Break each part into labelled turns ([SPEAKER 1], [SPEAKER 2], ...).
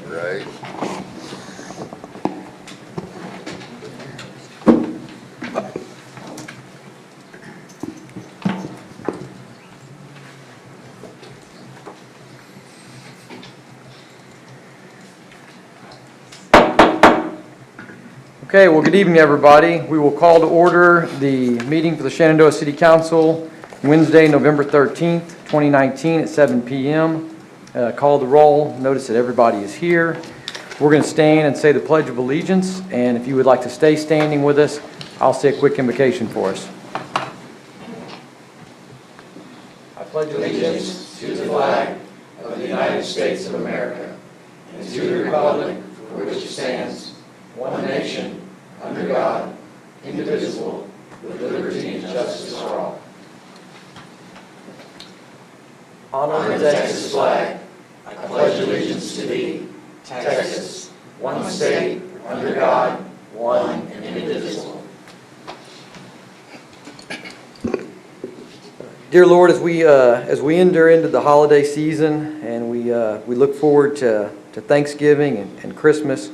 [SPEAKER 1] Right.
[SPEAKER 2] Okay, well, good evening, everybody. We will call to order the meeting for the Shenandoah City Council Wednesday, November 13th, 2019 at 7 p.m. Call the roll. Notice that everybody is here. We're going to stand and say the Pledge of Allegiance, and if you would like to stay standing with us, I'll say a quick invocation for us. I pledge
[SPEAKER 3] allegiance to the flag of the United States of America and to the republic for which it stands, one nation, under God, indivisible, with liberty and justice for all. Honor the Texas flag. I pledge allegiance to thee, Texas, one state, under God, one and indivisible.
[SPEAKER 2] Dear Lord, as we enter into the holiday season and we look forward to Thanksgiving and Christmas,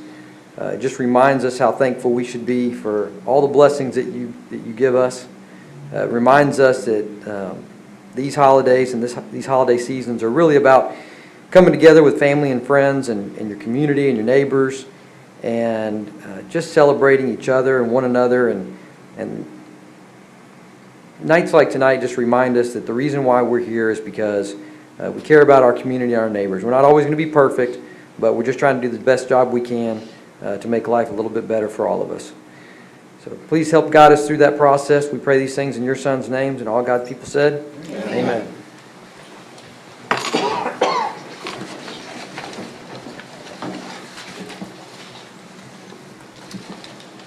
[SPEAKER 2] it just reminds us how thankful we should be for all the blessings that you give us. It reminds us that these holidays and these holiday seasons are really about coming together with family and friends and your community and your neighbors, and just celebrating each other and one another. And nights like tonight just remind us that the reason why we're here is because we care about our community and our neighbors. We're not always going to be perfect, but we're just trying to do the best job we can to make life a little bit better for all of us. So please help guide us through that process. We pray these things in your Son's names, and all God's people said, Amen.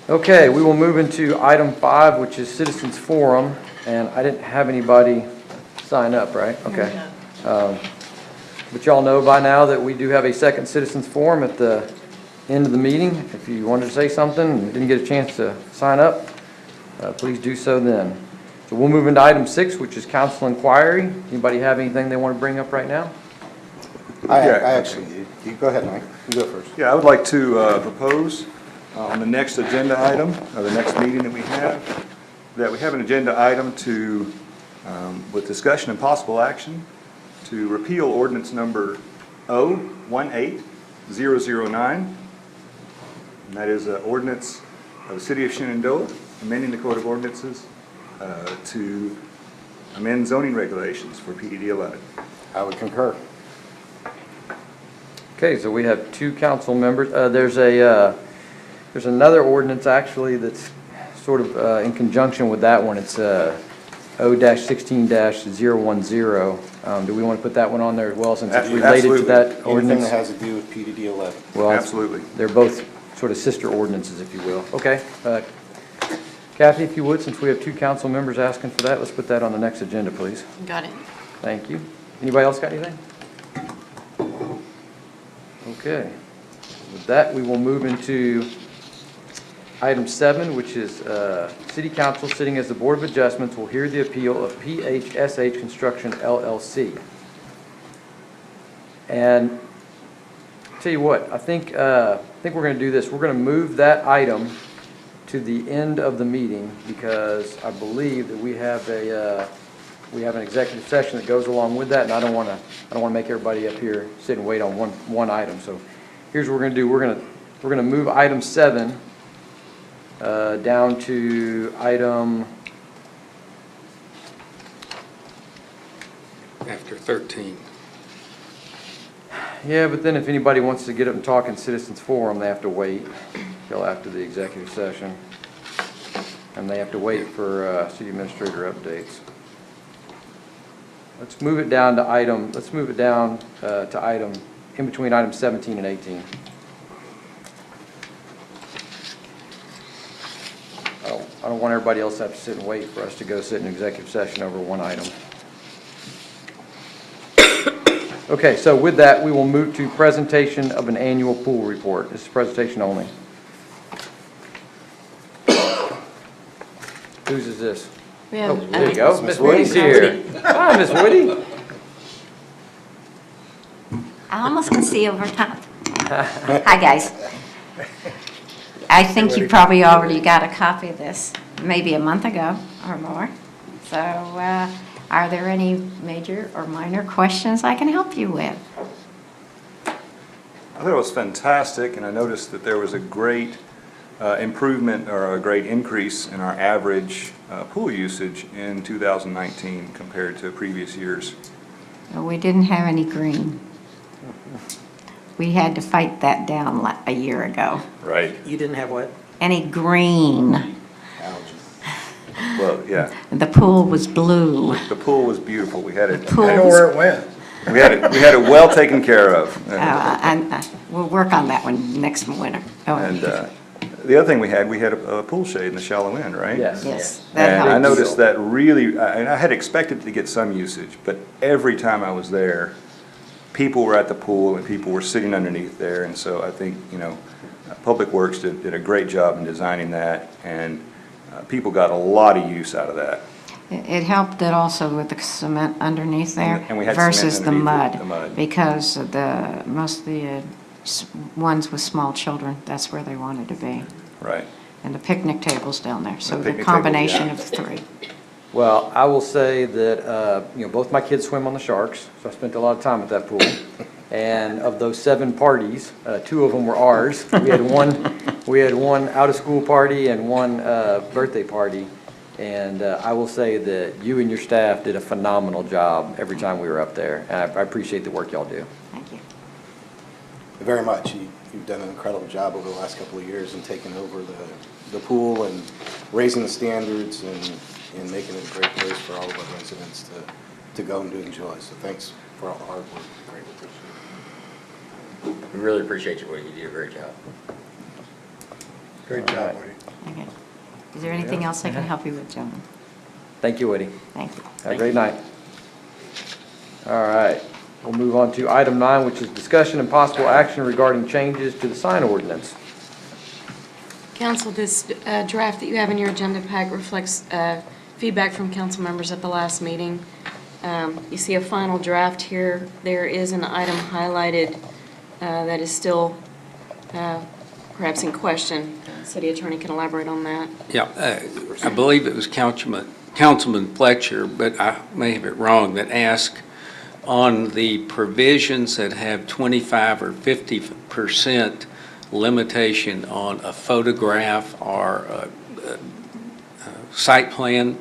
[SPEAKER 2] Okay, we will move into item 5, which is Citizens Forum, and I didn't have anybody sign up, right? Okay. But y'all know by now that we do have a second Citizens Forum at the end of the meeting. If you wanted to say something and didn't get a chance to sign up, please do so then. So we'll move into item 6, which is council inquiry. Anybody have anything they want to bring up right now?
[SPEAKER 4] I actually do. You go ahead, Mike. You go first.
[SPEAKER 5] Yeah, I would like to propose on the next agenda item, or the next meeting that we have an agenda item to, with discussion and possible action, to repeal ordinance number 018009. And that is an ordinance of the City of Shenandoah, amending the Code of Ordinances to amend zoning regulations for PDD 11.
[SPEAKER 4] I would concur.
[SPEAKER 2] Okay, so we have 2 council members. There's another ordinance actually that's sort of in conjunction with that one. It's 0-16-010. Do we want to put that one on there as well, since it's related to that ordinance?
[SPEAKER 4] Anything that has to do with PDD 11.
[SPEAKER 2] Well,
[SPEAKER 5] absolutely.
[SPEAKER 2] They're both sort of sister ordinances, if you will. Okay. Kathy, if you would, since we have 2 council members asking for that, let's put that on the next agenda, please.
[SPEAKER 6] Got it.
[SPEAKER 2] Thank you. Anybody else got anything? Okay. With that, we will move into item 7, which is City Council sitting as the Board of Adjustments will hear the appeal of PHSH Construction LLC. And tell you what, I think we're going to do this. We're going to move that item to the end of the meeting, because I believe that we have an executive session that goes along with that, and I don't want to make everybody up here sit and wait on one item. So here's what we're going to do. We're going to move item 7 down to item
[SPEAKER 7] after 13.
[SPEAKER 2] Yeah, but then if anybody wants to get up and talk in citizens forum, they have to wait till after the executive session. And they have to wait for city administrator updates. Let's move it down to item, in between items 17 and 18. I don't want everybody else to have to sit and wait for us to go sit in executive session over one item. Okay, so with that, we will move to presentation of an annual pool report. This is presentation only. Whose is this?
[SPEAKER 1] We
[SPEAKER 2] Oh,
[SPEAKER 1] have,
[SPEAKER 2] there you go. Miss Woody's here. Hi, Miss Woody.
[SPEAKER 1] I almost can see over top. Hi, guys. I think you probably already got a copy of this, maybe a month ago or more. So are there any major or minor questions I can help you with?
[SPEAKER 5] I thought it was fantastic, and I noticed that there was a great improvement or a great increase in our average pool usage in 2019 compared to previous years.
[SPEAKER 1] Well, we didn't have any green. We had to fight that down a year ago.
[SPEAKER 5] Right.
[SPEAKER 6] You didn't have what?
[SPEAKER 1] Any green.
[SPEAKER 5] Well, yeah,
[SPEAKER 1] The pool was blue.
[SPEAKER 5] the pool was beautiful. We had it.
[SPEAKER 1] Pool
[SPEAKER 6] I know
[SPEAKER 1] was-
[SPEAKER 6] where it went.
[SPEAKER 5] We had it well taken care of.
[SPEAKER 1] And we'll work on that one next winter. Oh,
[SPEAKER 5] And the other thing we had a pool shade in the shallow end, right?
[SPEAKER 2] Yes.
[SPEAKER 1] yes, that
[SPEAKER 5] And I
[SPEAKER 1] helps.
[SPEAKER 5] noticed that really, and I had expected to get some usage, but every time I was there, people were at the pool and people were sitting underneath there. And so I think, Public Works did a great job in designing that, and people got a lot of use out of that.
[SPEAKER 1] It helped that also with the cement underneath there
[SPEAKER 5] And we had cement
[SPEAKER 1] versus the
[SPEAKER 5] underneath
[SPEAKER 1] mud.
[SPEAKER 5] the mud.
[SPEAKER 1] Because most of the ones with small children, that's where they wanted to be.
[SPEAKER 5] Right.
[SPEAKER 1] And the picnic tables down there, so
[SPEAKER 5] The
[SPEAKER 1] the
[SPEAKER 5] picnic tables,
[SPEAKER 1] combination
[SPEAKER 5] yeah.
[SPEAKER 1] of three.
[SPEAKER 2] Well, I will say that, both my kids swim on the Sharks, so I spent a lot of time at that pool. And of those 7 parties, 2 of them were ours. We had one out-of-school party and one birthday party. And I will say that you and your staff did a phenomenal job every time we were up there. And I appreciate the work y'all do.
[SPEAKER 1] Thank you.
[SPEAKER 4] Very much. You've done an incredible job over the last couple of years in taking over the pool and raising the standards and making it a great place for all of our residents to go and to enjoy. So thanks for all the hard work. Greatly appreciate it.
[SPEAKER 3] We really appreciate you, Woody. You do a great job.
[SPEAKER 6] Great job, Woody.
[SPEAKER 1] Okay. Is there anything else I can help you with, gentlemen?
[SPEAKER 2] Thank you, Woody.
[SPEAKER 1] Thank you.
[SPEAKER 2] Have a great night. All right, we'll move on to item 9, which is discussion and possible action regarding changes to the sign ordinance.
[SPEAKER 7] Council, this draft that you have in your agenda pack reflects feedback from council members at the last meeting. You see a final draft here. There is an item highlighted that is still perhaps in question. City Attorney can elaborate on that.
[SPEAKER 8] Yeah, I believe it was Councilman Fletcher, but I may have it wrong, that asked on the provisions that have 25 or 50% limitation on a photograph or a site plan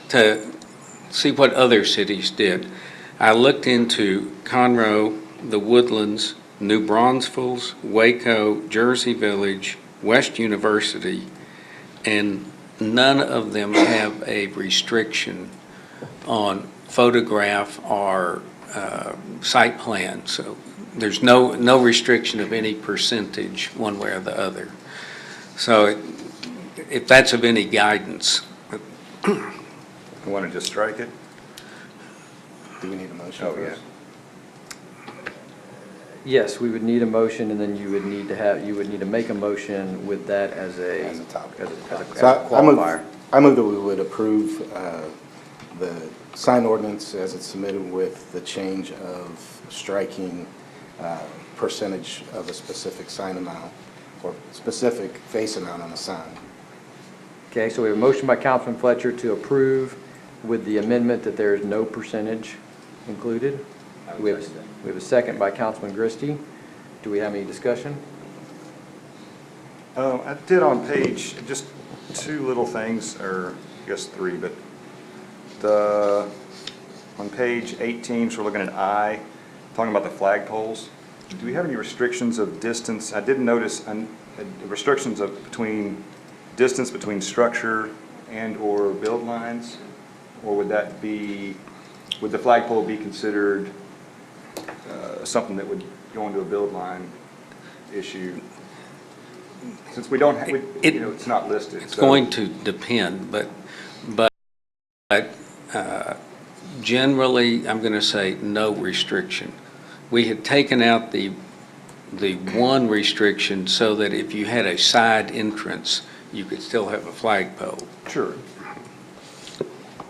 [SPEAKER 8] to see what other cities did. I looked into Conroe, the Woodlands, New Braunfels, Waco, Jersey Village, West University, and none of them have a restriction on photograph or site plan. So there's no restriction of any percentage one way or the other. So if that's of any guidance.
[SPEAKER 5] You want to just strike it?
[SPEAKER 4] Do we need a motion
[SPEAKER 5] Oh,
[SPEAKER 4] for
[SPEAKER 5] yeah.
[SPEAKER 4] this?
[SPEAKER 2] Yes, we would need a motion, and then you would need to make a motion with that as a
[SPEAKER 4] As a topic.
[SPEAKER 2] as a
[SPEAKER 4] So
[SPEAKER 2] qualifier.
[SPEAKER 4] I move that we would approve the sign ordinance as it's submitted with the change of striking percentage of a specific sign amount or specific face amount on a sign.
[SPEAKER 2] Okay, so we have a motion by Councilman Fletcher to approve with the amendment that there is no percentage included. We have a second by Councilman Christie. Do we have any discussion?
[SPEAKER 5] I did on page, just 2 little things, or I guess 3, but on page 18, so we're looking at I, talking about the flagpoles, do we have any restrictions of distance? I didn't notice restrictions of distance between structure and/or build lines? Or would the flagpole be considered something that would go into a build line issue? Since we don't, it's not listed.
[SPEAKER 8] It's going to depend, but generally, I'm going to say no restriction. We had taken out the one restriction so that if you had a side entrance, you could still have a flagpole.
[SPEAKER 5] Sure.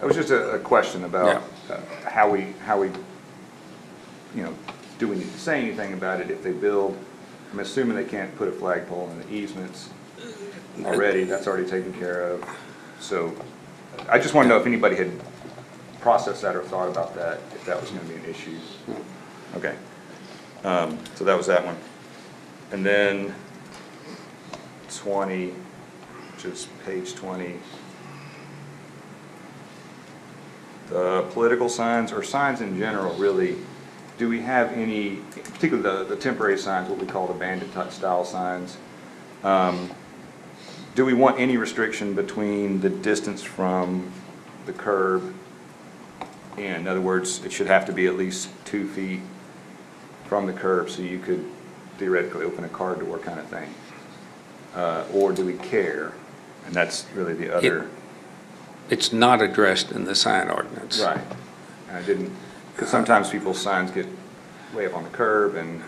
[SPEAKER 5] That was just a question about how we, do we need to say anything about it if they build? I'm assuming they can't put a flagpole in the easements already. That's already taken care of. So I just want to know if anybody had processed that or thought about that, if that was going to be an issue. Okay. So that was that one. And then 20, which is page 20. The political signs, or signs in general, really, do we have any, particularly the temporary signs, what we call the bandit style signs, do we want any restriction between the distance from the curb? In other words, it should have to be at least 2 feet from the curb so you could theoretically open a car door kind of thing. Or do we care? And that's really the other.
[SPEAKER 8] It's not addressed in the sign ordinance.
[SPEAKER 5] Right. And I didn't, because sometimes people's signs get way up on the curb, and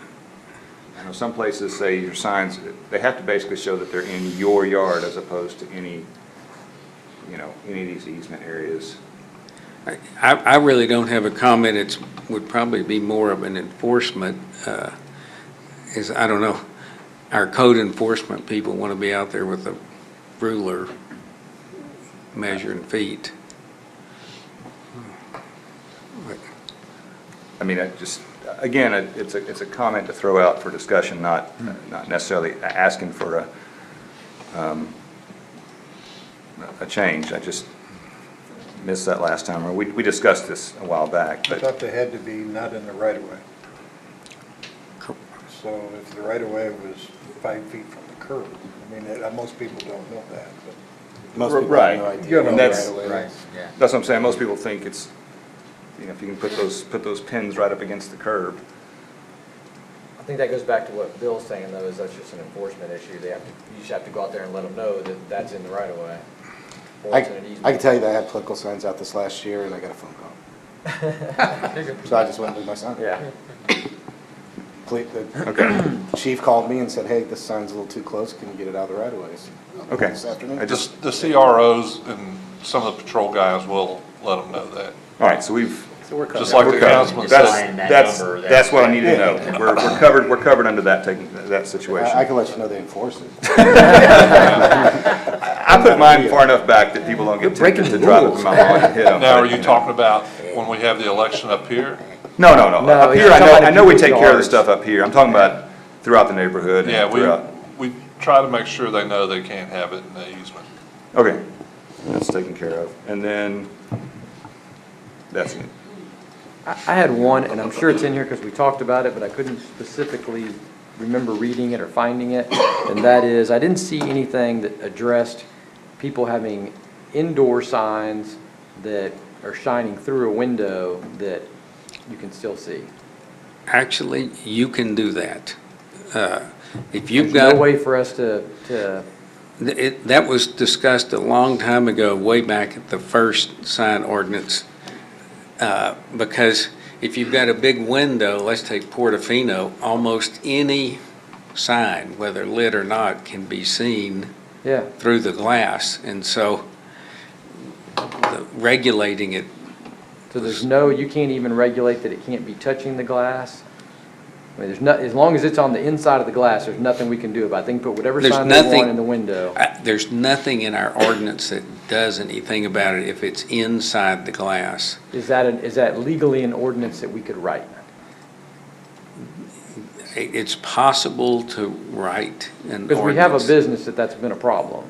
[SPEAKER 5] I know some places say your signs, they have to basically show that they're in your yard as opposed to any of these easement areas.
[SPEAKER 8] I really don't have a comment. It would probably be more of an enforcement, I don't know, our code enforcement people want to be out there with a ruler measuring feet.
[SPEAKER 5] I mean, again, it's a comment to throw out for discussion, not necessarily asking for a change. I just missed that last time. We discussed this a while back.
[SPEAKER 6] I
[SPEAKER 5] But
[SPEAKER 6] thought they had to be not in the right of way. So if the right of way was 5 feet from the curb, I mean, most people don't know that, but.
[SPEAKER 4] Most people
[SPEAKER 5] Right.
[SPEAKER 4] have no idea.
[SPEAKER 6] You know
[SPEAKER 5] And that's-
[SPEAKER 6] right away.
[SPEAKER 5] that's what I'm saying. Most people think it's, if you can put those pins right up against the curb.
[SPEAKER 2] I think that goes back to what Bill's saying, though, is that's just an enforcement issue. You just have to go out there and let them know that that's in the right of way. Or it's in an easement.
[SPEAKER 4] I can tell you that I had political signs out this last year, and I got a phone call. So I just went with my sign.
[SPEAKER 2] Yeah.
[SPEAKER 5] Okay.
[SPEAKER 4] The chief called me and said, hey, this sign's a little too close, can you get it out of the right of ways?
[SPEAKER 5] Okay.
[SPEAKER 4] This afternoon.
[SPEAKER 5] I just,
[SPEAKER 9] The CROs and some of the patrol guys will let them know that.
[SPEAKER 5] all right, so we've.
[SPEAKER 9] Just like the councilman said.
[SPEAKER 5] That's what I needed to know. We're covered under that situation.
[SPEAKER 4] I can let you know they enforce it.
[SPEAKER 5] I put mine far enough back that people don't get tempted to drive up in my lawn and hit them.
[SPEAKER 9] Now, are you talking about when we have the election up here?
[SPEAKER 5] No.
[SPEAKER 2] No,
[SPEAKER 5] Up here,
[SPEAKER 2] he's talking about
[SPEAKER 5] I know we
[SPEAKER 2] people's
[SPEAKER 5] take care of the
[SPEAKER 2] yards.
[SPEAKER 5] stuff up here. I'm talking about throughout the neighborhood
[SPEAKER 9] Yeah,
[SPEAKER 5] and throughout.
[SPEAKER 9] we try to make sure they know they can't have it in the easement.
[SPEAKER 5] Okay, that's taken care of. And then, that's it.
[SPEAKER 2] I had one, and I'm sure it's in here because we talked about it, but I couldn't specifically remember reading it or finding it. And that is, I didn't see anything that addressed people having indoor signs that are shining through a window that you can still see.
[SPEAKER 8] Actually, you can do that. If you've
[SPEAKER 2] There's
[SPEAKER 8] got.
[SPEAKER 2] no way for us to,
[SPEAKER 8] That was discussed a long time ago, way back at the first sign ordinance. Because if you've got a big window, let's take Portofino, almost any sign, whether lit or not, can be seen
[SPEAKER 2] yeah.
[SPEAKER 8] through the glass. And so regulating it,
[SPEAKER 2] So you can't even regulate that it can't be touching the glass? I mean, as long as it's on the inside of the glass, there's nothing we can do about it. They can put whatever
[SPEAKER 8] There's
[SPEAKER 2] sign they
[SPEAKER 8] nothing-
[SPEAKER 2] want in the window.
[SPEAKER 8] there's nothing in our ordinance that does anything about it if it's inside the glass.
[SPEAKER 2] Is that legally an ordinance that we could write?
[SPEAKER 8] It's possible to write an ordinance.
[SPEAKER 2] Because we have a business that's been a problem.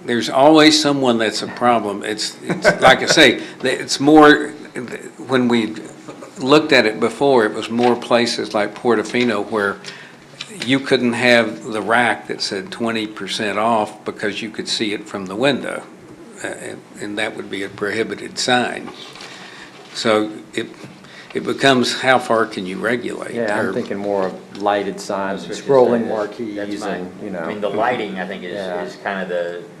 [SPEAKER 8] There's always someone that's a problem. It's like I say, it's more when we looked at it before, it was more places like Portofino where you couldn't have the rack that said 20% off because you could see it from the window. And that would be a prohibited sign. So it becomes, how far can you regulate?
[SPEAKER 2] Yeah, I'm
[SPEAKER 8] Or-
[SPEAKER 2] thinking more of lighted signs and
[SPEAKER 10] That's
[SPEAKER 2] scrolling
[SPEAKER 10] my-
[SPEAKER 2] marquees and, you know.
[SPEAKER 10] I mean, the lighting, I think,
[SPEAKER 2] Yeah.
[SPEAKER 10] is kind of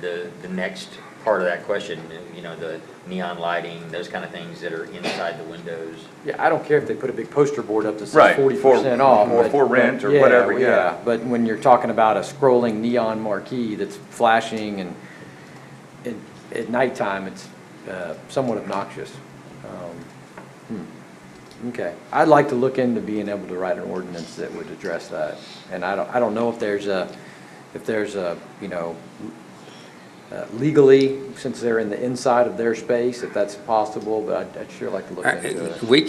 [SPEAKER 10] the next part of that question, you know, the neon lighting, those kind of things that are inside the windows.
[SPEAKER 2] Yeah, I don't care if they put a big poster board up that says
[SPEAKER 5] Right,
[SPEAKER 2] 40% off.
[SPEAKER 5] or
[SPEAKER 2] but-
[SPEAKER 5] for rent or
[SPEAKER 2] yeah,
[SPEAKER 5] whatever,
[SPEAKER 2] well,
[SPEAKER 5] yeah.
[SPEAKER 2] But when you're talking about a scrolling neon marquee that's flashing and at nighttime, it's somewhat obnoxious. Okay, I'd like to look into being able to write an ordinance that would address that. And I don't know if there's a, you know, legally, since they're in the inside of their space, if that's possible, but I'd sure like to look into it.
[SPEAKER 8] We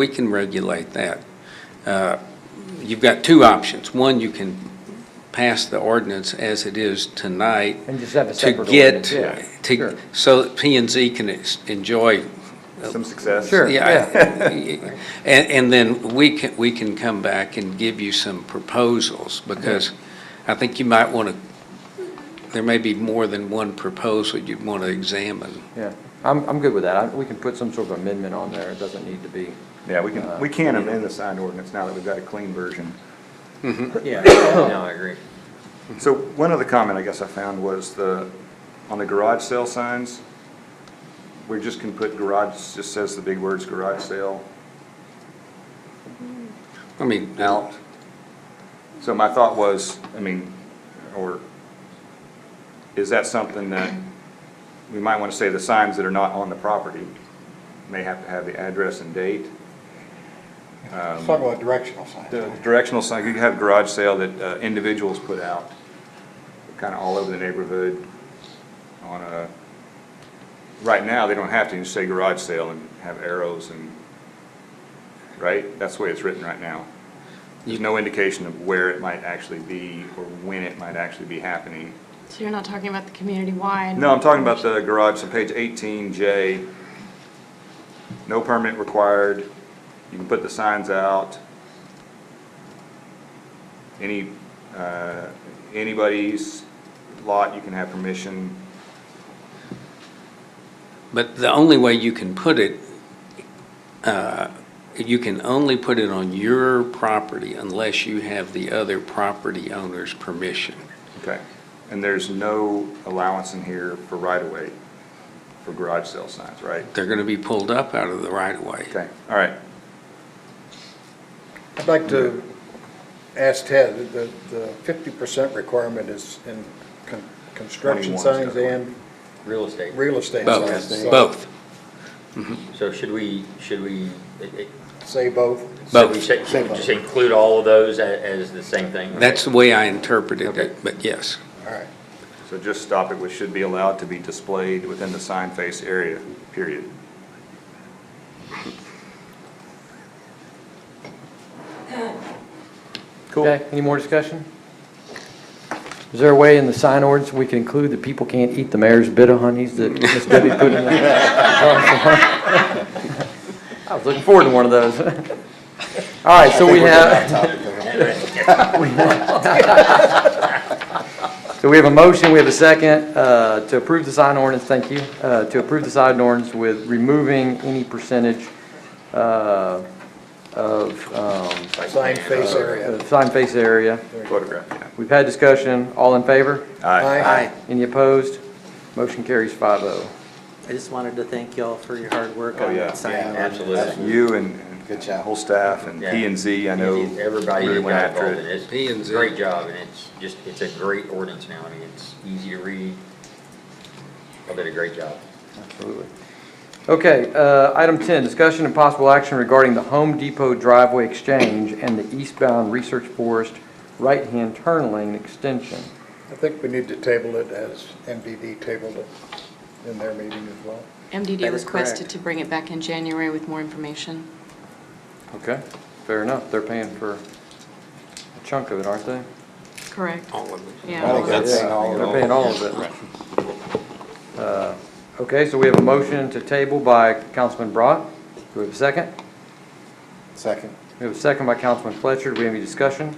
[SPEAKER 8] can regulate that. You've got two options. One, you can pass the ordinance as it is tonight.
[SPEAKER 2] And just have a
[SPEAKER 8] to
[SPEAKER 2] separate
[SPEAKER 8] get
[SPEAKER 2] ordinance, yeah, sure.
[SPEAKER 8] So that P and Z can enjoy.
[SPEAKER 5] Some success.
[SPEAKER 2] Sure.
[SPEAKER 8] And then we can come back and give you some proposals, because I think you might want to, there may be more than one proposal you'd want to examine.
[SPEAKER 2] Yeah, I'm good with that. We can put some sort of amendment on there. It doesn't need to be.
[SPEAKER 5] Yeah, we can amend the sign ordinance now that we've got a clean version.
[SPEAKER 10] Yeah, no, I agree.
[SPEAKER 5] So one other comment I guess I found was on the garage sale signs, we just can put garage, just says the big words garage sale
[SPEAKER 8] I mean,
[SPEAKER 5] out. So my thought was, or is that something that we might want to say the signs that are not on the property may have to have the address and date?
[SPEAKER 6] Let's talk about directional signs.
[SPEAKER 5] The directional sign, you have garage sale that individuals put out, kind of all over the neighborhood on a, right now, they don't have to, just say garage sale and have arrows and, right? That's the way it's written right now. There's no indication of where it might actually be or when it might actually be happening.
[SPEAKER 7] So you're not talking about the community-wide?
[SPEAKER 5] No, I'm talking about the garage, so page 18J, no permit required, you can put the signs out. Anybody's lot, you can have permission.
[SPEAKER 8] but the only way you can put it, you can only put it on your property unless you have the other property owner's permission.
[SPEAKER 5] Okay, and there's no allowance in here for right-of-way for garage sale signs, right?
[SPEAKER 8] They're going to be pulled up out of the right-of-way.
[SPEAKER 5] Okay, all right.
[SPEAKER 6] I'd like to ask Ted, the 50% requirement is in construction
[SPEAKER 5] 21
[SPEAKER 6] signs
[SPEAKER 5] stuff.
[SPEAKER 6] and
[SPEAKER 10] Real estate.
[SPEAKER 6] real estate
[SPEAKER 8] Both,
[SPEAKER 6] signs. So
[SPEAKER 8] both.
[SPEAKER 10] So should we
[SPEAKER 6] Say both.
[SPEAKER 10] should we just include all of those as the same thing?
[SPEAKER 8] That's the way I interpreted it, but yes.
[SPEAKER 6] All right.
[SPEAKER 5] So just stop it, which should be allowed to be displayed within the sign face area, period. Cool.
[SPEAKER 2] Okay, any more discussion? Is there a way in the sign ordinance we can include that people can't eat the mayor's bit of honeys that Miss Debbie put in there? I was looking forward to one of those. All right, so we have, so we have a motion, we have a second to approve the sign ordinance, thank you, to approve the sign ordinance with removing any percentage of
[SPEAKER 6] Sign face area.
[SPEAKER 2] sign face area.
[SPEAKER 5] Photograph, yeah.
[SPEAKER 2] We've had discussion, all in favor?
[SPEAKER 6] Aye.
[SPEAKER 2] Any opposed? Motion carries 5-0.
[SPEAKER 11] I just wanted to thank y'all for your hard work
[SPEAKER 5] Oh,
[SPEAKER 11] on
[SPEAKER 5] yeah.
[SPEAKER 11] that sign.
[SPEAKER 10] Yeah,
[SPEAKER 11] ordinance.
[SPEAKER 10] absolutely.
[SPEAKER 5] You and
[SPEAKER 4] Good
[SPEAKER 5] the
[SPEAKER 4] job.
[SPEAKER 5] whole staff and
[SPEAKER 10] Yeah.
[SPEAKER 5] P and Z, I know,
[SPEAKER 10] Everybody
[SPEAKER 5] really
[SPEAKER 10] that
[SPEAKER 5] went
[SPEAKER 10] got
[SPEAKER 5] after
[SPEAKER 10] involved in
[SPEAKER 5] it.
[SPEAKER 10] it.
[SPEAKER 8] P and
[SPEAKER 10] It's
[SPEAKER 8] Z.
[SPEAKER 10] a great job, and it's a great ordinance now. I mean, it's easy to read. I did a great job.
[SPEAKER 2] Absolutely. Okay, item 10, discussion and possible action regarding the Home Depot driveway exchange and the Eastbound Research Forest right-hand turn lane extension.
[SPEAKER 6] I think we need to table it as MDD tabled it in their meeting as well.
[SPEAKER 7] MDD
[SPEAKER 11] That is
[SPEAKER 7] requested
[SPEAKER 11] correct.
[SPEAKER 7] to bring it back in January with more information.
[SPEAKER 2] Okay, fair enough. They're paying for a chunk of it, aren't they?
[SPEAKER 7] Correct.
[SPEAKER 8] All of it.
[SPEAKER 7] Yeah.
[SPEAKER 4] I think that's,
[SPEAKER 2] They're paying all of it. Okay, so we have a motion to table by Councilman Brought. Do we have a second?
[SPEAKER 4] Second.
[SPEAKER 2] We have a second by Councilman Fletcher. Do we have any discussion?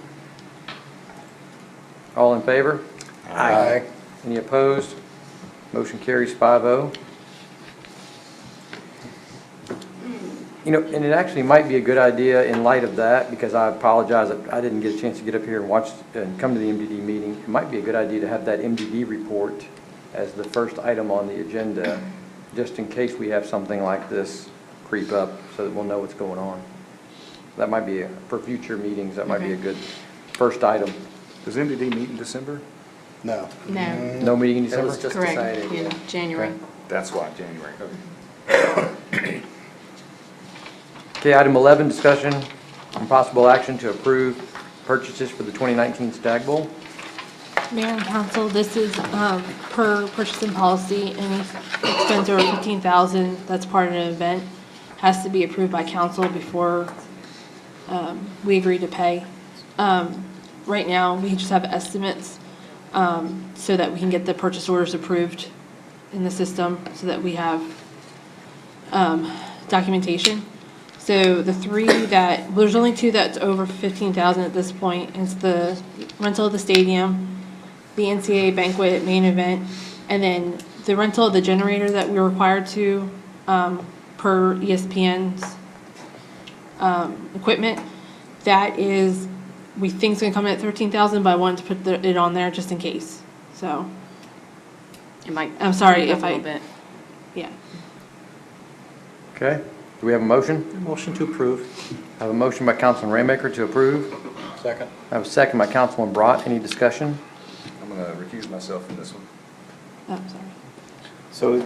[SPEAKER 2] All in favor?
[SPEAKER 6] Aye.
[SPEAKER 2] Any opposed? Motion carries 5-0. You know, and it actually might be a good idea in light of that, because I apologize that I didn't get a chance to get up here and watch and come to the MDD meeting. It might be a good idea to have that MDD report as the first item on the agenda, just in case we have something like this creep up, so that we'll know what's going on. That might be, for future meetings, that might be a good first item.
[SPEAKER 5] Does MDD meet in December?
[SPEAKER 4] No.
[SPEAKER 7] No,
[SPEAKER 2] No meeting in
[SPEAKER 11] That
[SPEAKER 2] December?
[SPEAKER 11] was just
[SPEAKER 7] correct,
[SPEAKER 11] decided,
[SPEAKER 7] in
[SPEAKER 11] yeah.
[SPEAKER 7] January.
[SPEAKER 2] Okay.
[SPEAKER 5] That's why, January. Okay.
[SPEAKER 2] Okay, item 11, discussion and possible action to approve purchases for the 2019 Stag Bowl.
[SPEAKER 12] Mayor and council, this is per purchasing policy, any expense over $15,000 that's part of an event has to be approved by council before we agree to pay. Right now, we just have estimates so that we can get the purchase orders approved in the system so that we have documentation. So the three that, well, there's only two that's over $15,000 at this point. It's the rental of the stadium, the NCAA banquet main event, and then the rental of the generator that we're required to per ESPN's equipment. That is, we think it's gonna come in at $13,000, but I wanted to put it on there just in case. So,
[SPEAKER 7] It might.
[SPEAKER 12] I'm sorry if
[SPEAKER 7] A little
[SPEAKER 12] I-
[SPEAKER 7] bit.
[SPEAKER 12] yeah.
[SPEAKER 2] Okay, do we have a motion?
[SPEAKER 11] Motion to approve.
[SPEAKER 2] I have a motion by Councilman Raymaker to approve.
[SPEAKER 6] Second.
[SPEAKER 2] I have a second by Councilman Brought. Any discussion?
[SPEAKER 5] I'm going to recuse myself from this one.
[SPEAKER 12] Oh, sorry.
[SPEAKER 4] So,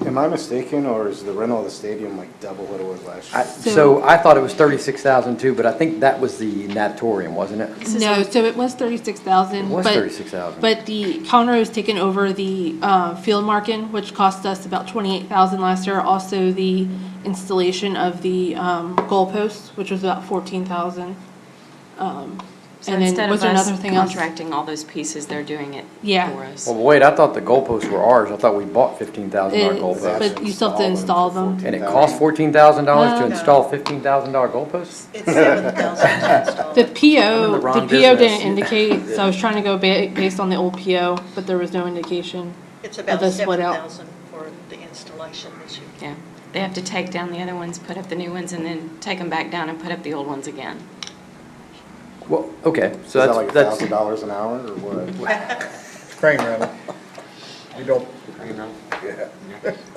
[SPEAKER 4] am I mistaken, or is the rental of the stadium like double what it was last year?
[SPEAKER 2] So I thought it was 36,000 too, but I think that was the natatorium, wasn't it?
[SPEAKER 12] No, so it was 36,000.
[SPEAKER 2] It was
[SPEAKER 12] but-
[SPEAKER 2] 36,000.
[SPEAKER 12] But the counter has taken over the field marking, which cost us about 28,000 last year. Also, the installation of the goalposts, which was about 14,000.
[SPEAKER 7] So
[SPEAKER 12] And then
[SPEAKER 7] instead
[SPEAKER 12] was
[SPEAKER 7] of
[SPEAKER 12] there
[SPEAKER 7] us
[SPEAKER 12] another thing else?
[SPEAKER 7] contracting all those pieces, they're doing it
[SPEAKER 12] Yeah.
[SPEAKER 7] for us.
[SPEAKER 2] Well, wait, I thought the goalposts were ours. I thought we bought $15,000
[SPEAKER 12] It-
[SPEAKER 2] goalposts.
[SPEAKER 12] But you still have to install them.
[SPEAKER 2] And it cost $14,000 to
[SPEAKER 12] No.
[SPEAKER 2] install $15,000 goalposts?
[SPEAKER 13] It's 7,000 to install.
[SPEAKER 12] The
[SPEAKER 11] I'm in
[SPEAKER 12] PO,
[SPEAKER 11] the
[SPEAKER 12] the
[SPEAKER 11] wrong
[SPEAKER 12] PO didn't
[SPEAKER 11] business.
[SPEAKER 12] indicate, so I was trying to go based on the old PO, but there was no indication.
[SPEAKER 13] It's about
[SPEAKER 12] the split out.
[SPEAKER 13] 7,000 for the installation this year.
[SPEAKER 7] Yeah, they have to take down the other ones, put up the new ones, and then take them back down and put up the old ones again.
[SPEAKER 2] Well, okay,
[SPEAKER 4] Is
[SPEAKER 2] so
[SPEAKER 4] that like
[SPEAKER 2] that's,
[SPEAKER 4] $1,000 an hour, or what?
[SPEAKER 6] Crane rental. You don't,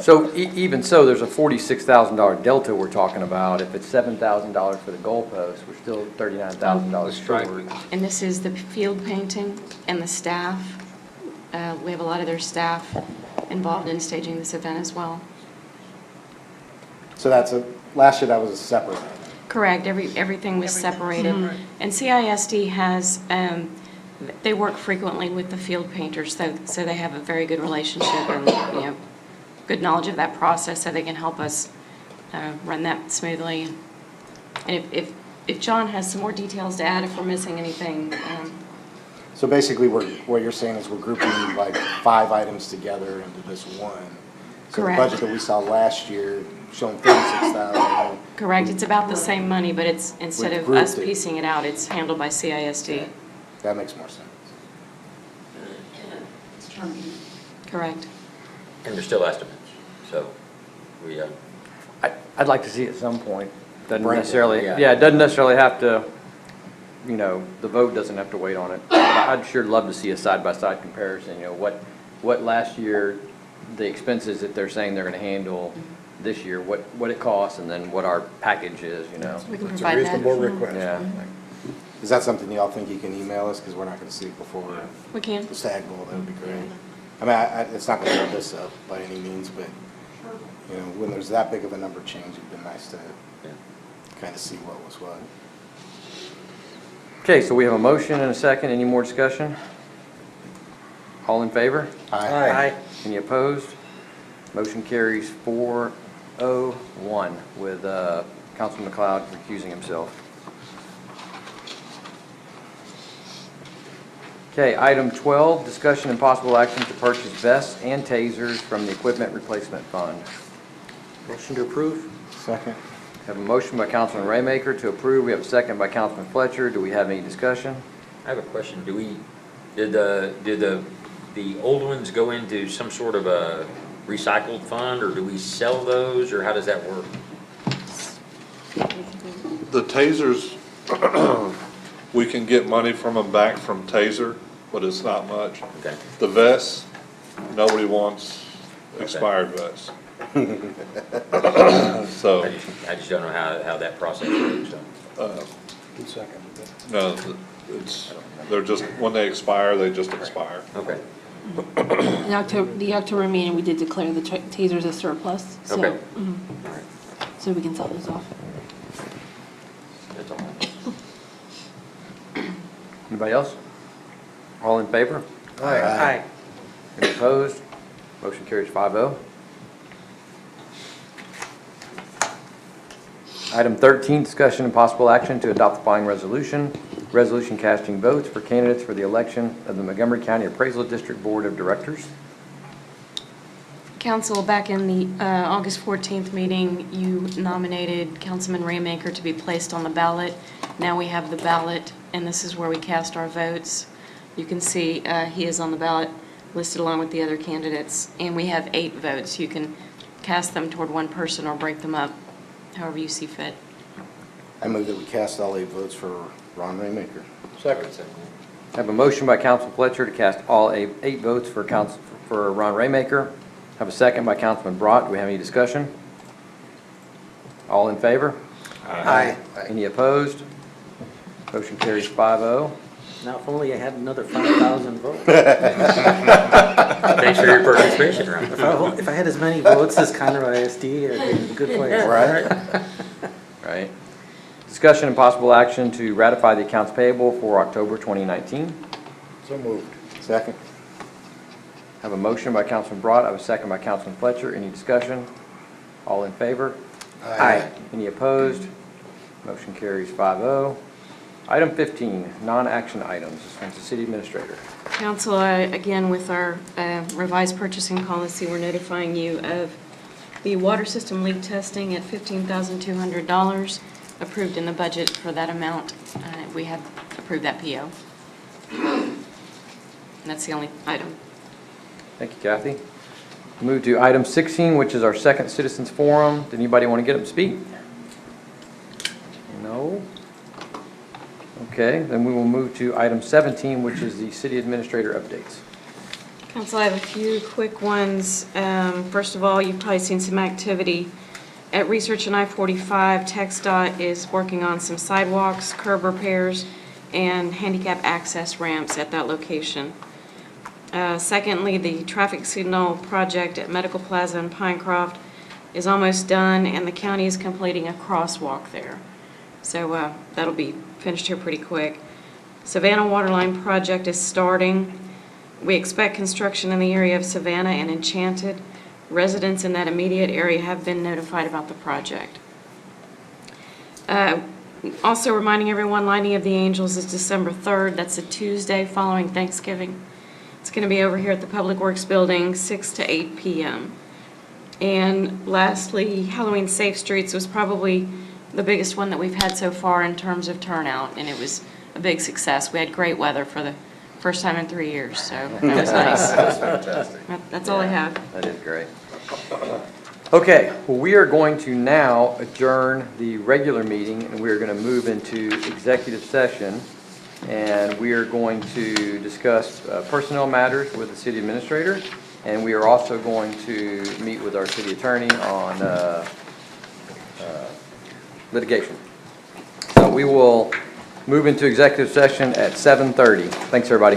[SPEAKER 2] so even so, there's a $46,000 delta we're talking about. If it's $7,000 for the goalposts, we're still $39,000 short.
[SPEAKER 7] And this is the field painting and the staff. We have a lot of their staff involved in staging this event as well.
[SPEAKER 4] So last year that was a separate.
[SPEAKER 7] Correct, everything was separated. And CISD has, they work frequently with the field painters, so they have a very good relationship and, you know, good knowledge of that process, so they can help us run that smoothly. And if John has some more details to add, if we're missing anything,
[SPEAKER 4] So basically, what you're saying is we're grouping like 5 items together into this one. So the
[SPEAKER 7] Correct.
[SPEAKER 4] budget that we saw last year showing 36,000.
[SPEAKER 7] correct, it's about the same money, but it's, instead
[SPEAKER 4] We've
[SPEAKER 7] of
[SPEAKER 4] grouped
[SPEAKER 7] us
[SPEAKER 4] it.
[SPEAKER 7] piecing it out, it's handled by CISD.
[SPEAKER 4] That makes more sense.
[SPEAKER 7] Correct.
[SPEAKER 10] And they're still estimates, so we,
[SPEAKER 2] I'd like to see at some point. Doesn't
[SPEAKER 4] Break it,
[SPEAKER 2] necessarily,
[SPEAKER 10] yeah.
[SPEAKER 2] yeah, it doesn't necessarily have to, you know, the vote doesn't have to wait on it. But I'd sure love to see a side-by-side comparison, you know, what last year, the expenses that they're saying they're gonna handle this year, what it costs, and then what our package is, you know?
[SPEAKER 7] We can
[SPEAKER 6] it's a
[SPEAKER 7] provide that.
[SPEAKER 6] reasonable request.
[SPEAKER 2] Yeah.
[SPEAKER 4] Is that something y'all think you can email us, because we're not going to see it before
[SPEAKER 7] We can.
[SPEAKER 4] the Stag Bowl? That would be great. I mean, it's not going to hold this up by any means, but, you know, when there's that big of a number change, it'd be nice to kind of see what was what.
[SPEAKER 2] Okay, so we have a motion and a second. Any more discussion? All in favor?
[SPEAKER 6] Aye.
[SPEAKER 2] Any opposed? Motion carries 4-0-1 with Councilman McLeod recusing himself. Okay, item 12, discussion and possible action to purchase vests and tasers from the Equipment Replacement Fund.
[SPEAKER 11] Motion to approve?
[SPEAKER 4] Second.
[SPEAKER 2] Have a motion by Councilman Raymaker to approve. We have a second by Councilman Fletcher. Do we have any discussion?
[SPEAKER 10] I have a question. Did the old ones go into some sort of a recycled fund, or do we sell those, or how does that work?
[SPEAKER 9] The tasers, we can get money from them back from taser, but it's not much.
[SPEAKER 10] Okay.
[SPEAKER 9] The vests, nobody wants expired vests. So,
[SPEAKER 10] I just don't know how that process works, so.
[SPEAKER 6] Good second.
[SPEAKER 9] no, they're just, when they expire, they just expire.
[SPEAKER 10] Okay.
[SPEAKER 12] In October, the October meeting, we did declare the tasers as surplus, so.
[SPEAKER 10] Okay.
[SPEAKER 12] mhm. So we can sell those off.
[SPEAKER 10] That's all.
[SPEAKER 2] Anybody else? All in favor?
[SPEAKER 11] Aye.
[SPEAKER 2] Any opposed? Motion carries 5-0. Item 13, discussion and possible action to adopt the following resolution. Resolution casting votes for candidates for the election of the Montgomery County Appraisal District Board of Directors.
[SPEAKER 7] Council, back in the August 14th meeting, you nominated Councilman Raymaker to be placed on the ballot. Now we have the ballot, and this is where we cast our votes. You can see he is on the ballot, listed along with the other candidates, and we have 8 votes. You can cast them toward one person or break them up, however you see fit.
[SPEAKER 4] I move that we cast all 8 votes for Ron Raymaker.
[SPEAKER 6] Second.
[SPEAKER 2] I have a motion by Councilman Fletcher to cast all 8 votes for Ron Raymaker. I have a second by Councilman Brott. Do we have any discussion? All in favor?
[SPEAKER 11] Aye.
[SPEAKER 2] Any opposed? Motion carries 5-0.
[SPEAKER 11] Now, if only I had another 5,000 votes.
[SPEAKER 10] Thanks for your participation, Ron.
[SPEAKER 11] If I had as many votes as Conroe ISD, I'd be in a good place.
[SPEAKER 4] Right.
[SPEAKER 2] Right. Discussion and possible action to ratify the accounts payable for October 2019.
[SPEAKER 6] So moved.
[SPEAKER 4] Second.
[SPEAKER 2] I have a motion by Councilman Brott. I have a second by Councilman Fletcher. Any discussion? All in favor?
[SPEAKER 11] Aye.
[SPEAKER 2] Any opposed? Motion carries 5-0. Item 15, non-action items. This one's the city administrator.
[SPEAKER 7] Council, again, with our revised purchasing policy, we're notifying you of the water system leak testing at $15,200, approved in the budget for that amount. We have approved that PO. And that's the only item.
[SPEAKER 2] Thank you, Kathy. Move to item 16, which is our second citizens forum. Did anybody want to get up and speak? No? Okay, then we will move to item 17, which is the city administrator updates.
[SPEAKER 7] Council, I have a few quick ones. First of all, you've probably seen some activity at Research and I-45. TxDOT is working on some sidewalks, curb repairs, and handicap access ramps at that location. Secondly, the traffic signal project at Medical Plaza in Pinecroft is almost done, and the county is completing a crosswalk there. So that'll be finished here pretty quick. Savannah Waterline project is starting. We expect construction in the area of Savannah and Enchanted. Residents in that immediate area have been notified about the project. Also reminding everyone, Lighting of the Angels is December 3rd. That's a Tuesday following Thanksgiving. It's going to be over here at the Public Works Building, 6 to 8 p.m. And lastly, Halloween Safe Streets was probably the biggest one that we've had so far in terms of turnout, and it was a big success. We had great weather for the first time in 3 years, so that was nice.
[SPEAKER 2] That's fantastic.
[SPEAKER 7] That's all I have.
[SPEAKER 2] That is great. Okay, well, we are going to now adjourn the regular meeting, and we are going to move into executive session, and we are going to discuss personnel matters with the city administrator, and we are also going to meet with our city attorney on litigation. So we will move into executive session at 7:30. Thanks, everybody.